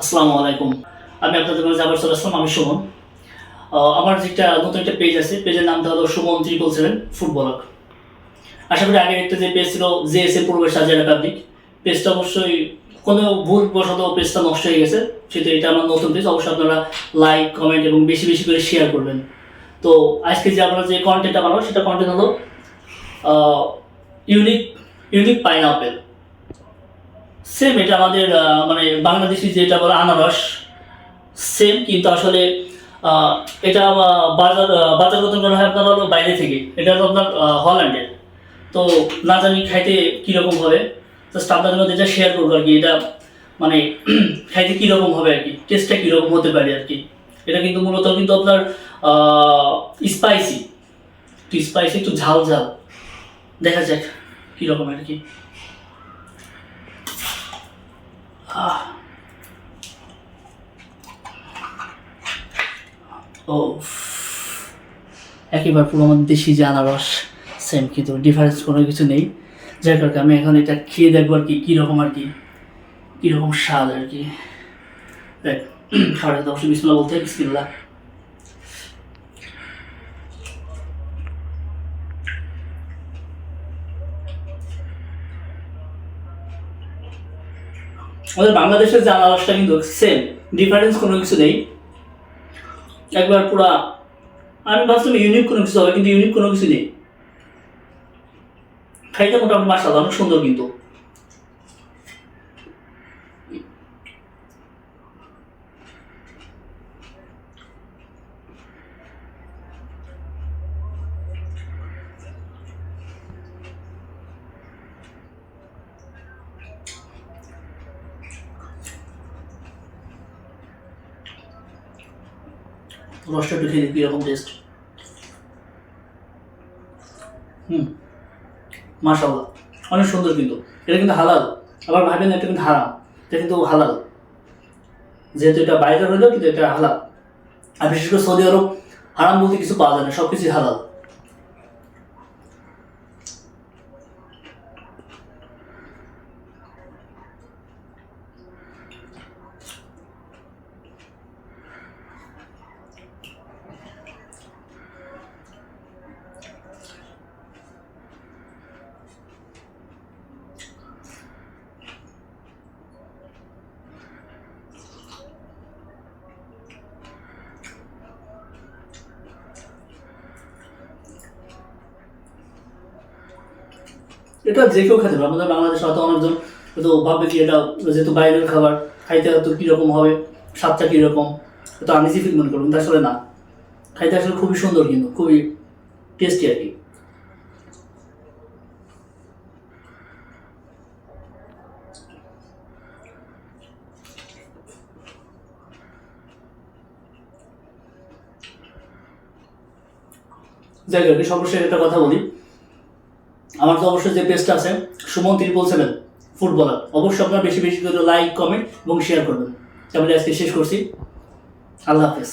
আসসালামু আলাইকুম। আমি আপনাদের মাঝে আবার চলে আসলাম। আমি সুমন। আমার যেটা নতুন একটা পেজ আছে, পেজের নামটা হলো সুমন 777 ফুটবলার। আশা করি আগের একটা যে পেজ ছিল জেএসএ পূর্বের সাজিয়া পাবলিক, পেজটা অবশ্যই কোনো ভুলবশত পেজটা নষ্ট হয়ে গেছে, সেটা এটা আমার নতুন পেজ। অবশ্যই আপনারা লাইক, কমেন্ট এবং বেশি বেশি করে শেয়ার করবেন। তো আজকে যে আমরা যে কন্টেন্টটা বানাবো সেটা কন্টেন্ট হলো ইউনিক ইউনিক পাইনাপেল। সেম এটা আমাদের মানে বাংলাদেশি যেটা বলে আনারস, সেম কিন্তু আসলে আহ, এটা বাজারগত করা হয় আপনার হলো বাইরে থেকে। এটা হলো আপনার হল্যান্ডের। তো না জানি খাইতে কীরকম হবে, জাস্ট আপনাদের মধ্যে এটা শেয়ার করবো আর কি। এটা মানে খাইতে কীরকম হবে আর কি, টেস্টটা কীরকম হতে পারে আর কি। এটা কিন্তু মূলত কিন্তু আপনার স্পাইসি, একটু স্পাইসি, একটু ঝাল ঝাল। দেখা যাক কীরকম আর কি। আহ ও, একেবারে পুরো আমাদের দেশি যে আনারস, সেম, কিন্তু ডিফারেন্স কোনো কিছু নেই। যার কারণে আমি এখন এটা খেয়ে দেখবো আর কি কীরকম আর কি, কীরকম স্বাদ আর কি। দেখ, খাবারের তো অবশ্যই বিসমিল্লাহ বলতে হয়। বিসমিল্লাহ। আমাদের বাংলাদেশের যে আনারসটা কিন্তু সেম, ডিফারেন্স কোনো কিছু নেই। একবার পুরা, আমি ভাবছিলাম ইউনিক কোনো কিছু হবে, কিন্তু ইউনিক কোনো কিছু নেই। খাইতে মোটামুটি মাশাআল্লাহ অনেক সুন্দর কিন্তু। রসটা একটু খেয়ে কীরকম টেস্ট। মাশাআল্লাহ অনেক সুন্দর কিন্তু। এটা কিন্তু হালাল। আবার ভাবেন এটা কিন্তু হারাম, এটা কিন্তু হালাল। যেহেতু এটা বাইরে হইলেও কিন্তু এটা হালাল। আর বিশেষ করে সৌদি আরব হারাম বলতে কিছু পাওয়া যায় না, সব কিছুই হালাল। এটা যে কেউ খেতে পারে। আমাদের বাংলাদেশে হয়তো অনেকজন হয়তো ভাববে কি এটা যেহেতু বাইরের খাবার, খাইতে হয়তো কীরকম হবে, স্বাদটা কীরকম, হয়তো আনইজি ফিল মনে করবেন, কিন্তু আসলে না। খাইতে আসলে খুবই সুন্দর কিন্তু, খুবই টেস্টি আর কি। যাই হোক, সর্বশেষ একটা কথা বলি। আমার তো অবশ্যই যে পেজটা আছে সুমন 777 ফুটবলার, অবশ্যই আপনারা বেশি বেশি করে লাইক, কমেন্ট এবং শেয়ার করবেন। তাহলে আজকে শেষ করছি। আল্লাহ হাফেজ।